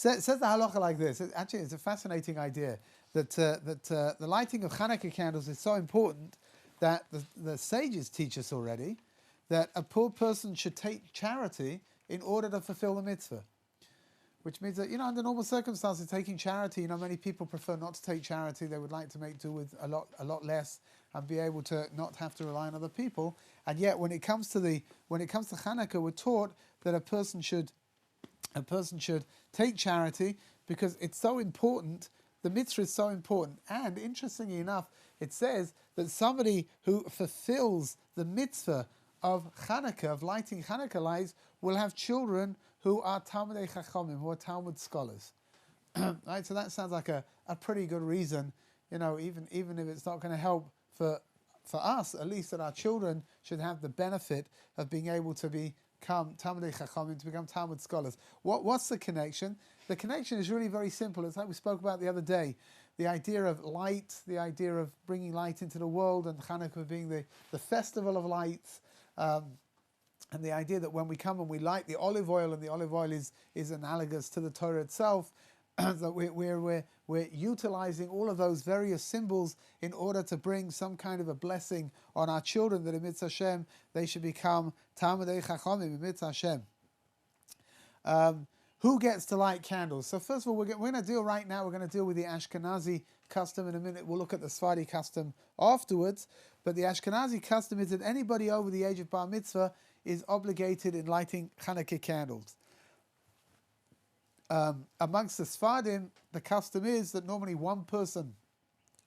Says the halacha like this. Actually, it's a fascinating idea that the lighting of Chanukah candles is so important that the sages teach us already that a poor person should take charity in order to fulfill the mitzvah. Which means that, under normal circumstances, taking charity, many people prefer not to take charity. They would like to make do with a lot less and be able to not have to rely on other people. And yet, when it comes to Chanukah, we're taught that a person should take charity because it's so important. The mitzvah is so important. And interestingly enough, it says that somebody who fulfills the mitzvah of Chanukah, of lighting Chanukah lights, will have children who are Talmidei Chachamim, who are Talmud scholars. Right, so that sounds like a pretty good reason, even if it's not going to help for us, at least that our children should have the benefit of being able to become Talmidei Chachamim, to become Talmud scholars. What's the connection? The connection is really very simple. It's like we spoke about the other day. The idea of light, the idea of bringing light into the world, and Chanukah being the festival of lights. And the idea that when we come and we light the olive oil, and the olive oil is analogous to the Torah itself, that we're utilizing all of those various symbols in order to bring some kind of a blessing on our children, that in Mitzvah Hashem they should become Talmidei Chachamim in Mitzvah Hashem. Who gets to light candles? So first of all, we're going to deal right now, we're going to deal with the Ashkenazi custom. In a minute, we'll look at the Sephardi custom afterwards. But the Ashkenazi custom is that anybody over the age of Bar Mitzvah is obligated in lighting Chanukah candles. Amongst the Sephardim, the custom is that normally one person,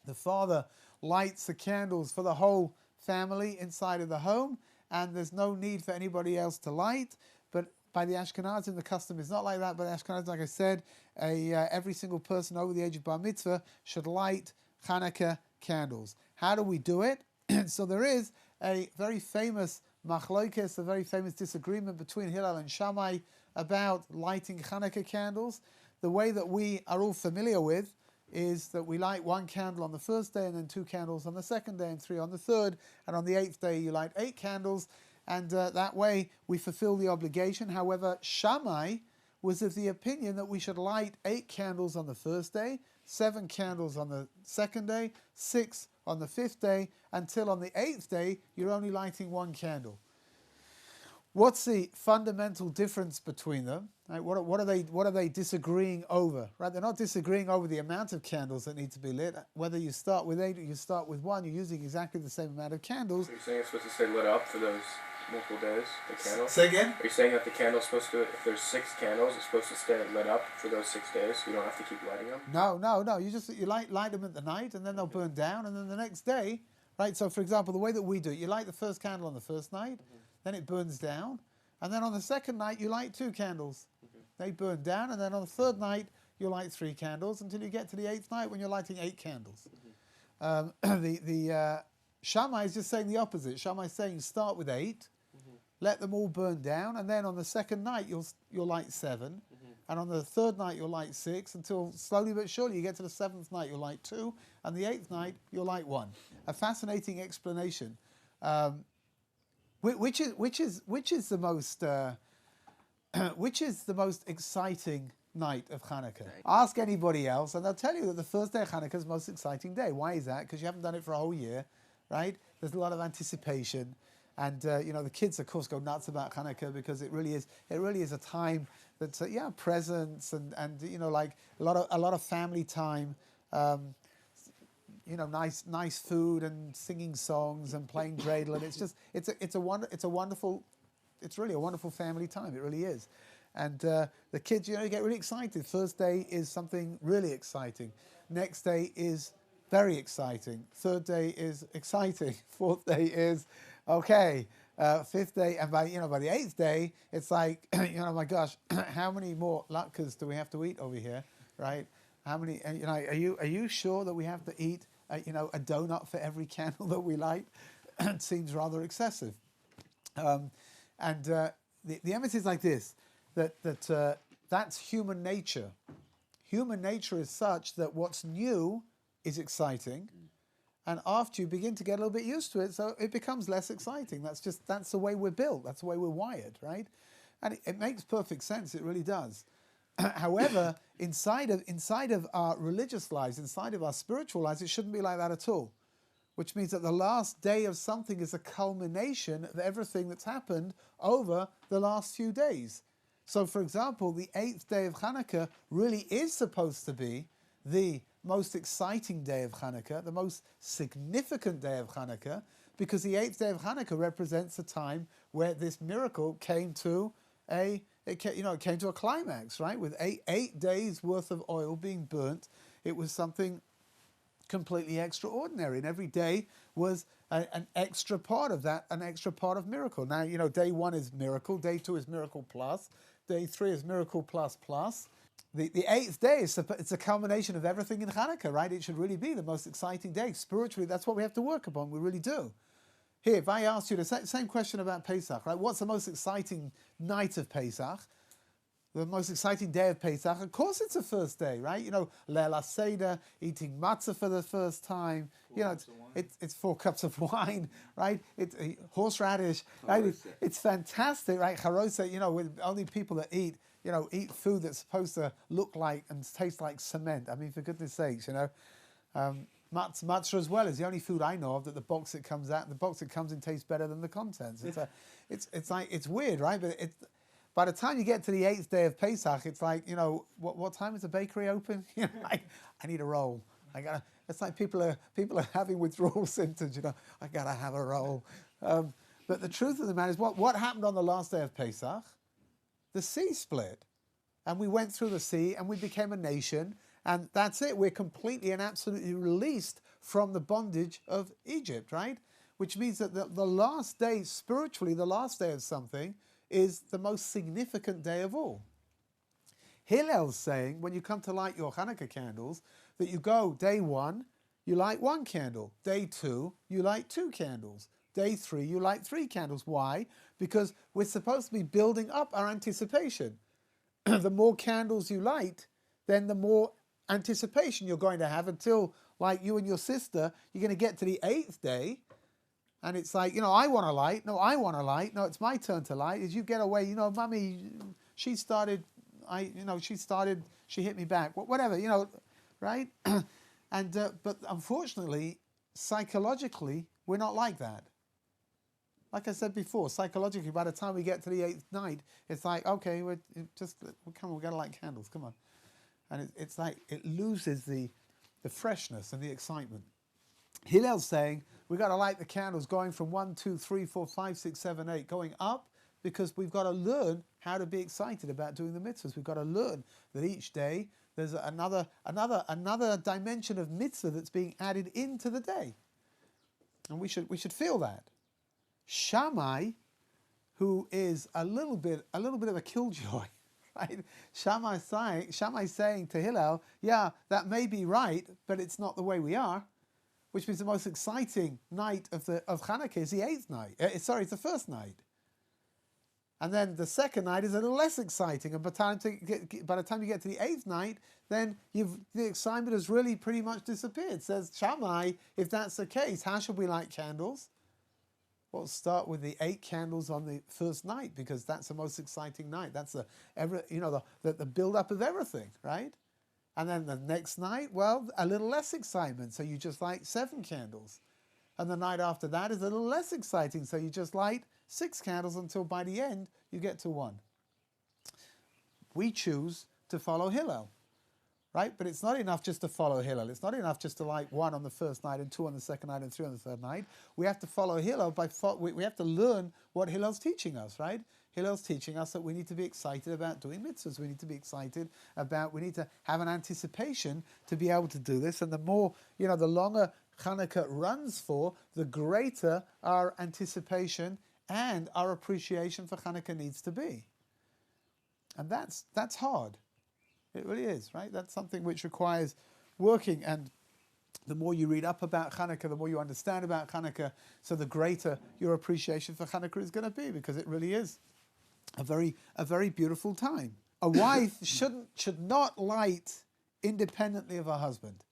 the father, lights the candles for the whole family inside of the home, and there's no need for anybody else to light. But by the Ashkenazim, the custom is not like that. But the Ashkenazim, like I said, every single person over the age of Bar Mitzvah should light Chanukah candles. How do we do it? So there is a very famous machlokes, a very famous disagreement between Hillel and Shammai about lighting Chanukah candles. The way that we are all familiar with is that we light one candle on the first day, and then 2 candles on the second day, and 3 on the third, and on the 8th day you light 8 candles, and that way we fulfill the obligation. However, Shammai was of the opinion that we should light 8 candles on the first day, 7 candles on the second day, 6 on the 5th day, until on the 8th day you're only lighting 1 candle. What's the fundamental difference between them? Right? What are they disagreeing over? Right? They're not disagreeing over the amount of candles that need to be lit. Whether you start with 8 or you start with 1, you're using exactly the same amount of candles. So you're saying it's supposed to stay lit up for those multiple days, the candle? Say again? Are you saying that the candle's supposed to, if there's 6 candles, it's supposed to stay lit up for those 6 days, so you don't have to keep lighting them? No. You light them at the night, and then they'll burn down, and then the next day, right? So, for example, the way that we do it, you light the first candle on the first night, then it burns down, and then on the second night you light 2 candles. They burn down, and then on the third night you light 3 candles until you get to the 8th night when you're lighting 8 candles. The Shammai is just saying the opposite. Shammai is saying start with 8, let them all burn down, and then on the second night you'll light 7, and on the third night you'll light 6, until slowly but surely you get to the 7th night you'll light 2, and the 8th night you'll light 1. A fascinating explanation. Which is the most exciting night of Chanukah? Ask anybody else, and they'll tell you that the first day of Chanukah is the most exciting day. Why is that? Because you haven't done it for a whole year, right? There's a lot of anticipation, and the kids, of course, go nuts about Chanukah because it really is a time that's presents and like a lot of family time. Nice food and singing songs and playing dreidel, and it's really a wonderful family time. It really is, and the kids, you get really excited. First day is something really exciting. Next day is very exciting. Third day is exciting. 4th day is okay. 5th day, and by the 8th day, it's like my gosh, how many more latkes do we have to eat over here, right? How many? Are you sure that we have to eat a donut for every candle that we light? It seems rather excessive. The emphasis is like this: that's human nature. Human nature is such that what's new is exciting, and after you begin to get a little bit used to it, so it becomes less exciting. That's the way we're built. That's the way we're wired, right? And it makes perfect sense. It really does. However, inside of our religious lives, inside of our spiritual lives, it shouldn't be like that at all. Which means that the last day of something is a culmination of everything that's happened over the last few days. So, for example, the 8th day of Chanukah really is supposed to be the most exciting day of Chanukah, the most significant day of Chanukah, because the 8th day of Chanukah represents a time where this miracle came to a climax, right? With eight days worth of oil being burnt, it was something completely extraordinary, and every day was an extra part of that, an extra part of miracle. Now, day 1 is miracle, day 2 is miracle plus, day 3 is miracle plus plus. The 8th day it's a culmination of everything in Hanukkah, right? It should really be the most exciting day. Spiritually, that's what we have to work upon. We really do. Here, if I asked you the same question about Pesach, right? What's the most exciting night of Pesach? The most exciting day of Pesach? Of course it's the first day, right? Leil HaSeder, eating matzah for the first time. It's 4 cups of wine, right? It's horseradish, right? It's fantastic, right? Charosa, with only people that eat food that's supposed to look like and taste like cement. I mean, for goodness sakes, matzah as well is the only food I know of that the box it comes in tastes better than the contents. It's weird, right? But by the time you get to the 8th day of Pesach, it's like, what time is the bakery open? I need a roll. It's like people are having withdrawal symptoms. I gotta have a roll. But the truth of the matter is, what happened on the last day of Pesach? The sea split, and we went through the sea, and we became a nation, and that's it. We're completely and absolutely released from the bondage of Egypt, right? Which means that the last day, spiritually, the last day of something is the most significant day of all. Hillel's saying, when you come to light your Hanukkah candles, that you go, day 1, you light 1 candle. Day 2, you light 2 candles. Day 3, you light 3 candles. Why? Because we're supposed to be building up our anticipation. The more candles you light, then the more anticipation you're going to have until, like you and your sister, you're going to get to the 8th day, and it's like, I want to light. No, I want to light. No, it's my turn to light. As you get away, Mummy, she hit me back. Whatever, right? But unfortunately, psychologically, we're not like that. Like I said before, psychologically, by the time we get to the 8th night, it's like, okay, come on, we got to light candles, come on. And it's like, it loses the freshness and the excitement. Hillel's saying, we've got to light the candles going from 1, 2, 3, 4, 5, 6, 7, 8, going up, because we've got to learn how to be excited about doing the mitzvahs. We've got to learn that each day there's another dimension of mitzvah that's being added into the day. And we should feel that. Shammai, who is a little bit of a killjoy, right? Shammai saying to Hillel, yeah, that may be right, but it's not the way we are. Which means the most exciting night of Chanukah is the 8th night. It's the first night. And then the second night is a little less exciting. And by the time you get to the 8th night, then the excitement has really pretty much disappeared. Says Shammai, if that's the case, how should we light candles? Well, start with the 8 candles on the first night, because that's the most exciting night. That's the build-up of everything, right? And then the next night, well, a little less excitement, so you just light 7 candles. And the night after that is a little less exciting, so you just light 6 candles until by the end you get to 1. We choose to follow Hillel, right? But it's not enough just to follow Hillel. It's not enough just to light 1 on the first night and 2 on the second night and 3 on the third night. We have to follow Hillel we have to learn what Hillel's teaching us, right? Hillel's teaching us that we need to be excited about doing mitzvahs. We need to be excited we need to have an anticipation to be able to do this. And the more, the longer Chanukah runs for, the greater our anticipation and our appreciation for Chanukah needs to be. And that's hard. It really is, right? That's something which requires working, and the more you read up about Chanukah, the more you understand about Chanukah, so the greater your appreciation for Chanukah is going to be, because it really is a very beautiful time. A wife should not light independently of her husband,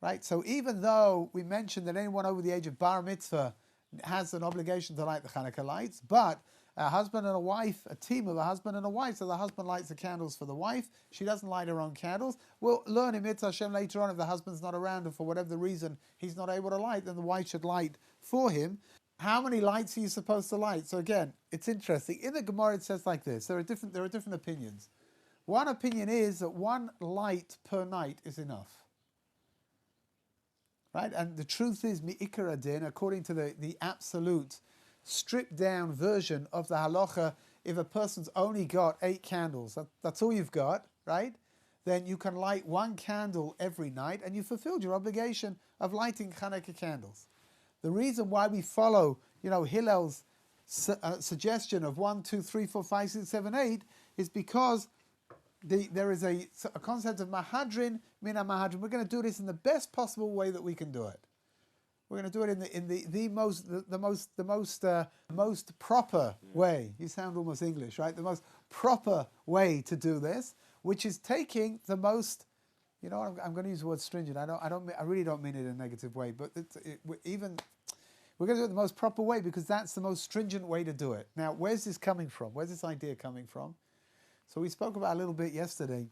right? So even though we mentioned that anyone over the age of bar mitzvah has an obligation to light the Chanukah lights, but a husband and a wife, a team of a husband and a wife. So the husband lights the candles for the wife. She doesn't light her own candles. We'll learn in Mitzvah Hashem later on if the husband's not around and for whatever the reason he's not able to light, then the wife should light for him. How many lights are you supposed to light? So again, it's interesting. In the Gemara it says like this. There are different opinions. One opinion is that one light per night is enough. Right? And the truth is, mi'ikar adin, according to the absolute stripped down version of the halacha, if a person's only got 8 candles, that's all you've got, right? Then you can light 1 candle every night and you fulfilled your obligation of lighting Chanukah candles. The reason why we follow, Hillel's suggestion of 1, 2, 3, 4, 5, 6, 7, 8 is because there is a concept of mahadrin mina mahadrin. We're going to do this in the best possible way that we can do it. We're going to do it in the most proper way. You sound almost English, right? The most proper way to do this, which is taking the most. I'm going to use the word stringent. I really don't mean it in a negative way, but we're going to do it the most proper way because that's the most stringent way to do it. Now, where's this coming from? Where's this idea coming from? So we spoke about a little bit yesterday.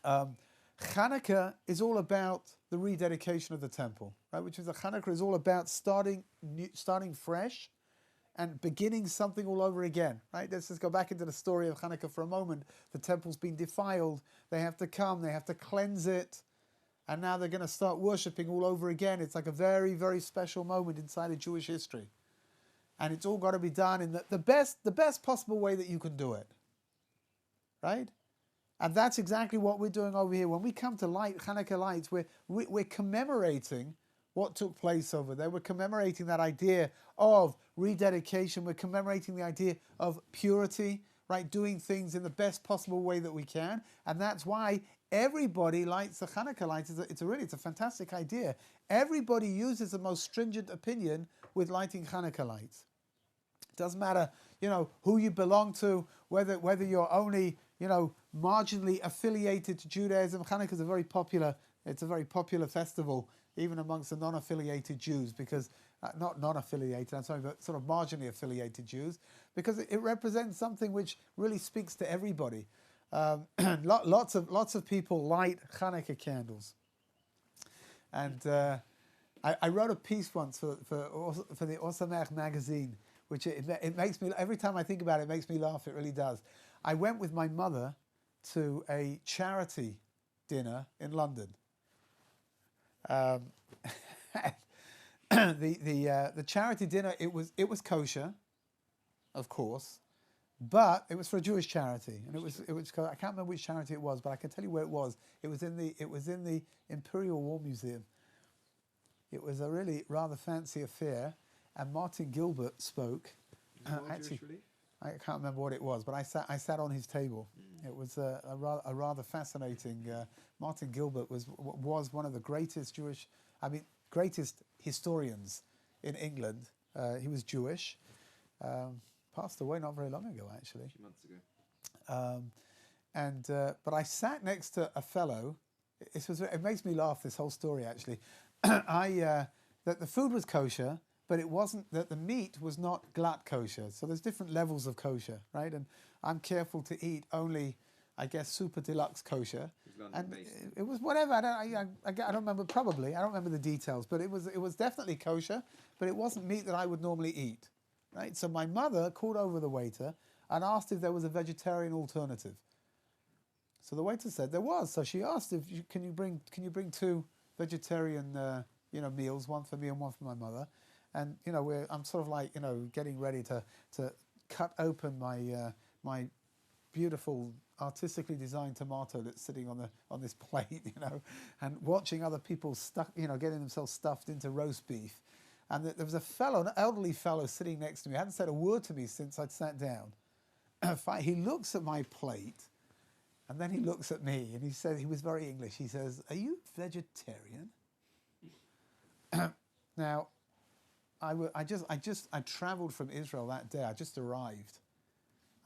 Chanukah is all about the rededication of the temple, right? Which is Chanukah is all about starting fresh and beginning something all over again, right? Let's just go back into the story of Chanukah for a moment. The temple's been defiled. They have to come. They have to cleanse it. And now they're going to start worshipping all over again. It's like a very, very special moment inside of Jewish history. And it's all got to be done in the best possible way that you can do it. Right? And that's exactly what we're doing over here. When we come to light Chanukah lights, we're commemorating what took place over there. We're commemorating that idea of rededication. We're commemorating the idea of purity, right? Doing things in the best possible way that we can. And that's why everybody lights the Chanukah lights. It's a fantastic idea. Everybody uses the most stringent opinion with lighting Chanukah lights. It doesn't matter, who you belong to, whether you're only, marginally affiliated to Judaism. Chanukah is a very popular festival, even amongst the non-affiliated Jews, because, not non-affiliated, I'm sorry, but sort of marginally affiliated Jews, because it represents something which really speaks to everybody. Lots of people light Chanukah candles. And I wrote a piece once for the Osamech magazine, which it makes me, every time I think about it, it makes me laugh. It really does. I went with my mother to a charity dinner in London. The charity dinner, it was kosher, of course, but it was for a Jewish charity, and it was I can't remember which charity it was, but I can tell you where it was. It was in the Imperial War Museum. It was a really rather fancy affair, and Martin Gilbert spoke. Actually, I can't remember what it was, but I sat on his table. It was a rather fascinating. Martin Gilbert was one of the greatest greatest historians in England. He was Jewish. Passed away not very long ago, actually. A few months ago. But I sat next to a fellow. It makes me laugh, this whole story, actually. That the food was kosher, but it wasn't, that the meat was not glatt kosher. So there's different levels of kosher, right? And I'm careful to eat only, I guess, super deluxe kosher. And it was whatever. I don't remember. Probably I don't remember the details, but it was definitely kosher. But it wasn't meat that I would normally eat, right? So my mother called over the waiter and asked if there was a vegetarian alternative. So the waiter said there was. So she asked can you bring 2 vegetarian meals, one for me and one for my mother. And I'm sort of like getting ready to cut open my beautiful artistically designed tomato that's sitting on this plate, and watching other people getting themselves stuffed into roast beef. And there was an elderly fellow sitting next to me. He hadn't said a word to me since I'd sat down. He looks at my plate, and then he looks at me, and he said, he was very English. He says, "Are you vegetarian?" Now, I travelled from Israel that day. I just arrived,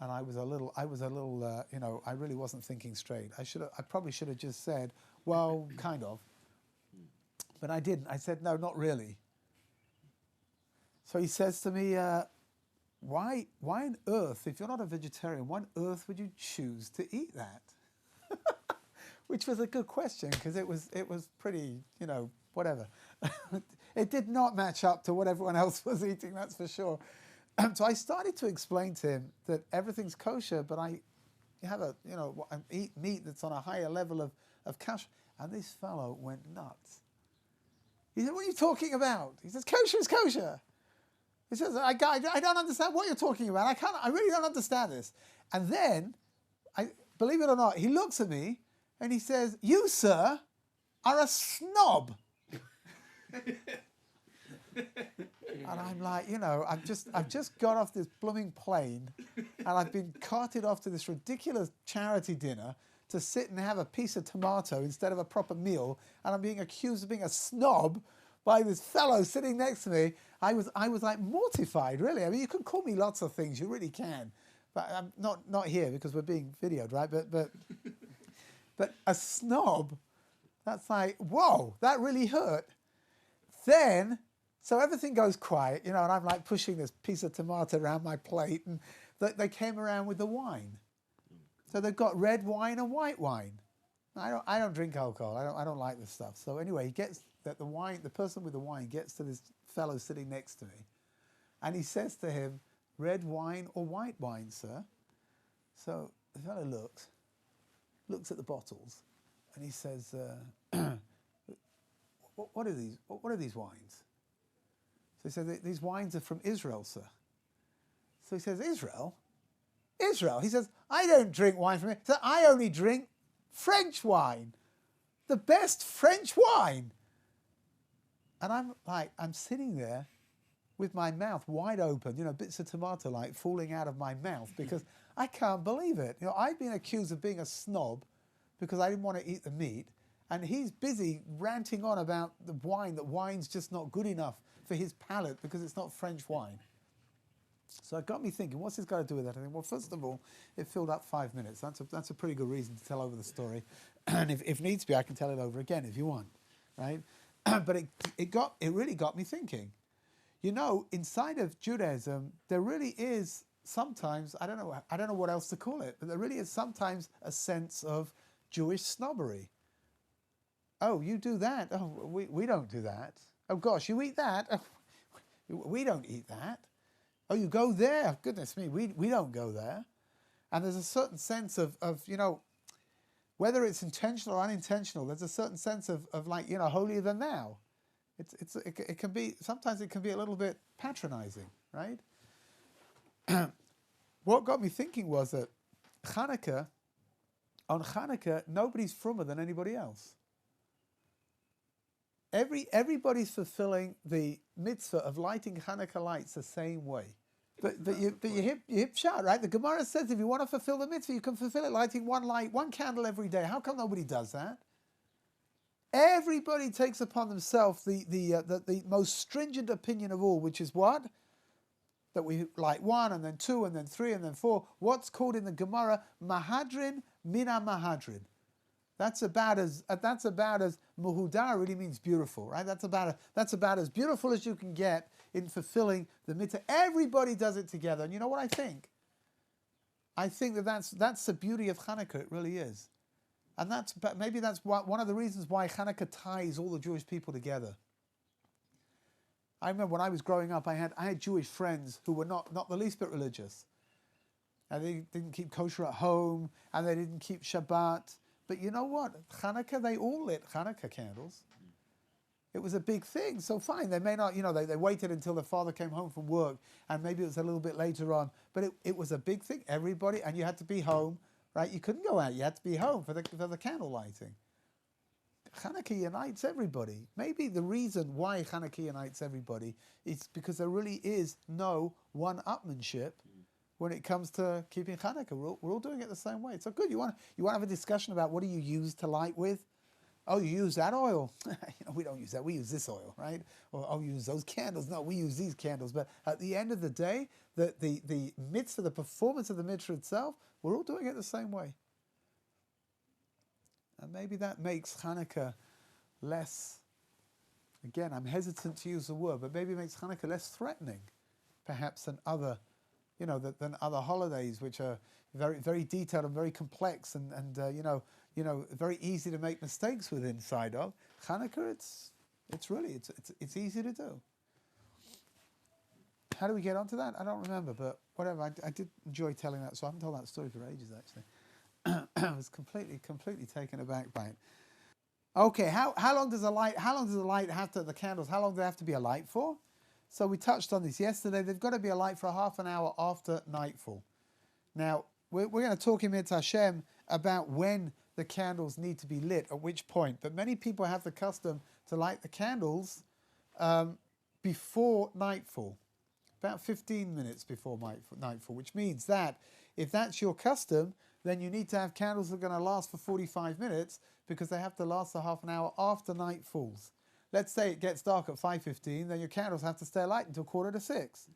and I was a little. I really wasn't thinking straight. I probably should have just said, "Well, kind of," but I didn't. I said, "No, not really." So he says to me, why on earth, if you're not a vegetarian, why on earth would you choose to eat that? Which was a good question, because it was pretty, whatever. It did not match up to what everyone else was eating, that's for sure. So I started to explain to him that everything's kosher, but I eat meat that's on a higher level of kosher. And this fellow went nuts. He said, "What are you talking about?" He says, "Kosher is kosher." He says, I don't understand what you're talking about. I really don't understand this. And then, believe it or not, he looks at me and he says, "You, sir, are a snob." And I'm like, I've just got off this blooming plane and I've been carted off to this ridiculous charity dinner to sit and have a piece of tomato instead of a proper meal, and I'm being accused of being a snob by this fellow sitting next to me. I was like mortified, really. I mean, you can call me lots of things, you really can, but I'm not here because we're being videoed, right? But a snob, that's like, whoa, that really hurt. Then, so everything goes quiet, and I'm like pushing this piece of tomato around my plate, and they came around with the wine. So they've got red wine and white wine. I don't drink alcohol. I don't like this stuff. So anyway, he gets that the person with the wine gets to this fellow sitting next to me, and he says to him, "Red wine or white wine, sir?" So the fellow looks at the bottles, and he says, "What are these? What are these wines?" So he says, "These wines are from Israel, sir." So he says, "Israel? Israel?" He says, "I don't drink wine from it. So I only drink French wine, the best French wine." And I'm sitting there with my mouth wide open, bits of tomato like falling out of my mouth because I can't believe it. I've been accused of being a snob because I didn't want to eat the meat, and he's busy ranting on about the wine, that wine's just not good enough for his palate because it's not French wine. So it got me thinking, what's this got to do with that? I think, well, first of all, it filled up 5 minutes. That's a pretty good reason to tell over the story. And if needs be, I can tell it over again if you want, right? But it really got me thinking. Inside of Judaism, there really is sometimes, I don't know what else to call it, but there really is sometimes a sense of Jewish snobbery. Oh, you do that? Oh, we don't do that. Oh gosh, you eat that? Oh, we don't eat that. Oh, you go there? Goodness me, we don't go there. And there's a certain sense of whether it's intentional or unintentional, there's a certain sense of like, holier than thou. It can be, sometimes it can be a little bit patronizing, right? What got me thinking was that on Chanukah, nobody's frummer than anybody else. Everybody's fulfilling the mitzvah of lighting Chanukah lights the same way. But you hip shot, right? The Gemara says if you want to fulfill the mitzvah, you can fulfill it lighting one candle every day. How come nobody does that? Everybody takes upon themselves the most stringent opinion of all, which is what? That we light 1 and then 2 and then 3 and then 4. What's called in the Gemara mahadrin mina mahadrin. That's about as muhudar really means beautiful, right? That's about as beautiful as you can get in fulfilling the mitzvah. Everybody does it together, and you know what I think? I think that's the beauty of Chanukah. It really is, and maybe that's one of the reasons why Chanukah ties all the Jewish people together. I remember when I was growing up, I had Jewish friends who were not the least bit religious, and they didn't keep kosher at home, and they didn't keep Shabbat. But you know what? Chanukah, they all lit Chanukah candles. It was a big thing. So fine, they may not, they waited until their father came home from work, and maybe it was a little bit later on. But it was a big thing. Everybody, and you had to be home, right? You couldn't go out. You had to be home for the candle lighting. Chanukah unites everybody. Maybe the reason why Chanukah unites everybody is because there really is no one-upmanship when it comes to keeping Chanukah. We're all doing it the same way. So good. You want to have a discussion about what do you use to light with? Oh, you use that oil. We don't use that. We use this oil, right? Or you use those candles. No, we use these candles. But at the end of the day, the mitzvah, the performance of the mitzvah itself, we're all doing it the same way. And maybe that makes Chanukah less, again, I'm hesitant to use the word, but maybe it makes Chanukah less threatening, perhaps, than other than other holidays, which are very, very detailed and very complex, and very easy to make mistakes with inside of. Chanukah, it's easy to do. How do we get onto that? I don't remember, but whatever. I did enjoy telling that, so I haven't told that story for ages, actually. I was completely taken aback by it. Okay, how long does the light have to, the candles, how long do they have to be alight for? So we touched on this yesterday. They've got to be alight for half an hour after nightfall. Now, we're going to talk in Mitzvah Hashem about when the candles need to be lit, at which point. But many people have the custom to light the candles before nightfall, about 15 minutes before nightfall, which means that if that's your custom, then you need to have candles that are going to last for 45 minutes because they have to last a half an hour after night falls. Let's say it gets dark at 5:15, then your candles have to stay alight until 5:45.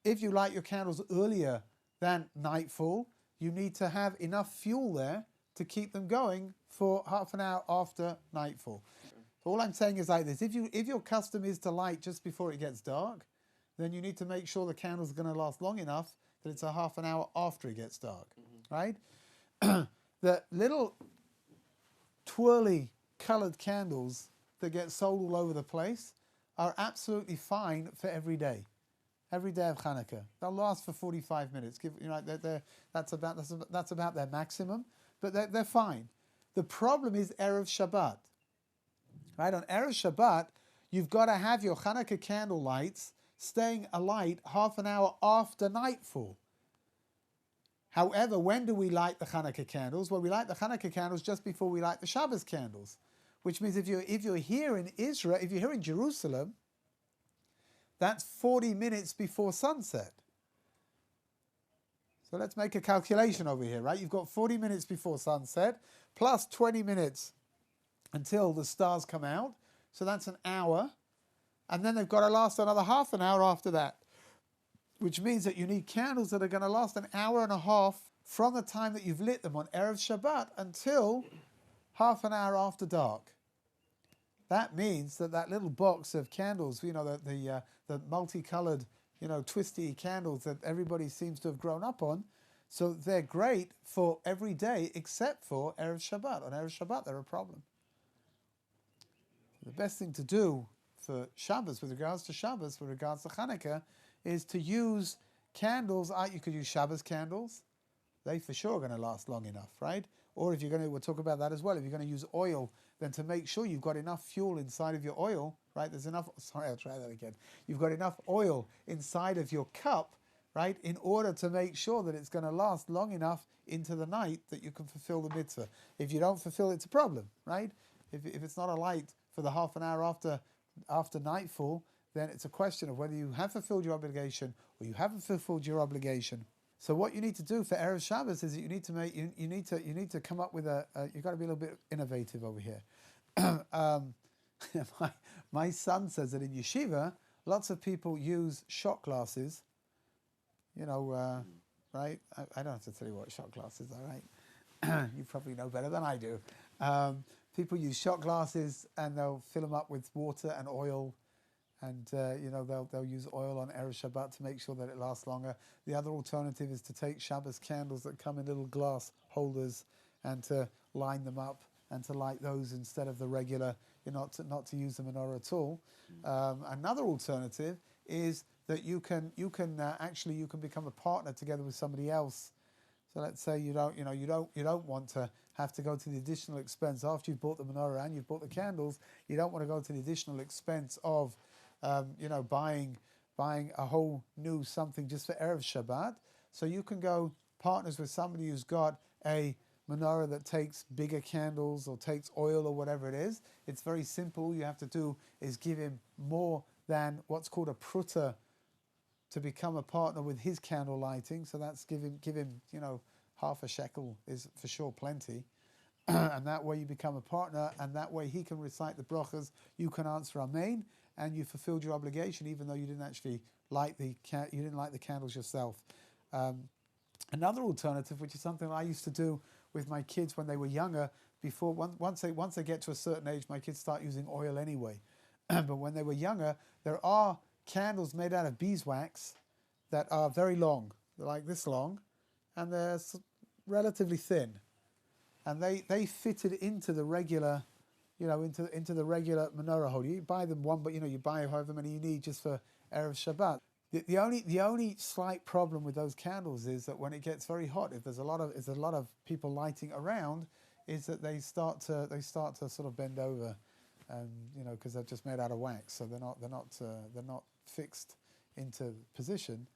If you light your candles earlier than nightfall, you need to have enough fuel there to keep them going for half an hour after nightfall. So all I'm saying is like this: if your custom is to light just before it gets dark, then you need to make sure the candles are going to last long enough that it's a half an hour after it gets dark, right? The little twirly coloured candles that get sold all over the place are absolutely fine for every day of Chanukah. They'll last for 45 minutes. That's about their maximum, but they're fine. The problem is Erev Shabbat. Right, on Erev Shabbat, you've got to have your Chanukah candle lights staying alight half an hour after nightfall. However, when do we light the Chanukah candles? Well, we light the Chanukah candles just before we light the Shabbos candles, which means if you're here in Israel, if you're here in Jerusalem, that's 40 minutes before sunset. So let's make a calculation over here, right? You've got 40 minutes before sunset, plus 20 minutes until the stars come out. So that's an hour. And then they've got to last another half an hour after that, which means that you need candles that are going to last an hour and a half from the time that you've lit them on Erev Shabbat until half an hour after dark. That means that little box of candles, the multicolored, twisty candles that everybody seems to have grown up on, so they're great for every day except for Erev Shabbat. On Erev Shabbat, they're a problem. The best thing to do for Shabbos, with regards to Shabbos, with regards to Chanukah, is to use candles. You could use Shabbos candles. They for sure are going to last long enough, right? Or if you're going to, we'll talk about that as well, if you're going to use oil, then to make sure you've got enough fuel inside of your oil, right? There's enough, I'll try that again. You've got enough oil inside of your cup, right? In order to make sure that it's going to last long enough into the night that you can fulfill the mitzvah. If you don't fulfill it, it's a problem, right? If it's not a light for the half an hour after nightfall, then it's a question of whether you have fulfilled your obligation or you haven't fulfilled your obligation. So what you need to do for Erev Shabbos is that you need to come up with you've got to be a little bit innovative over here. My son says that in yeshiva, lots of people use shot glasses. Right? I don't have to tell you what shot glasses are, right? You probably know better than I do. People use shot glasses and they'll fill them up with water and oil, and they'll use oil on Erev Shabbat to make sure that it lasts longer. The other alternative is to take Shabbos candles that come in little glass holders and to line them up and to light those instead of the regular, not to use the menorah at all. Another alternative is that you can become a partner together with somebody else. So let's say you don't want to have to go to the additional expense after you've bought the menorah and you've bought the candles. You don't want to go to the additional expense of buying a whole new something just for Erev Shabbat. So you can go partners with somebody who's got a menorah that takes bigger candles or takes oil or whatever it is. It's very simple. All you have to do is give him more than what's called a pruta to become a partner with his candle lighting. So that's give him half a shekel is for sure plenty. And that way you become a partner, and that way he can recite the brachas, you can answer Amen, and you fulfilled your obligation even though you didn't actually light the candles yourself. Another alternative, which is something I used to do with my kids when they were younger, once they get to a certain age, my kids start using oil anyway. But when they were younger, there are candles made out of beeswax that are very long. like this long, and they're relatively thin, and they fitted into the regular, into the regular menorah holder. You buy them one, but you buy however many you need just for Erev Shabbat. The only slight problem with those candles is that when it gets very hot, if there's a lot of people lighting around, is that they start to sort of bend over, because they're just made out of wax, so they're not fixed into position.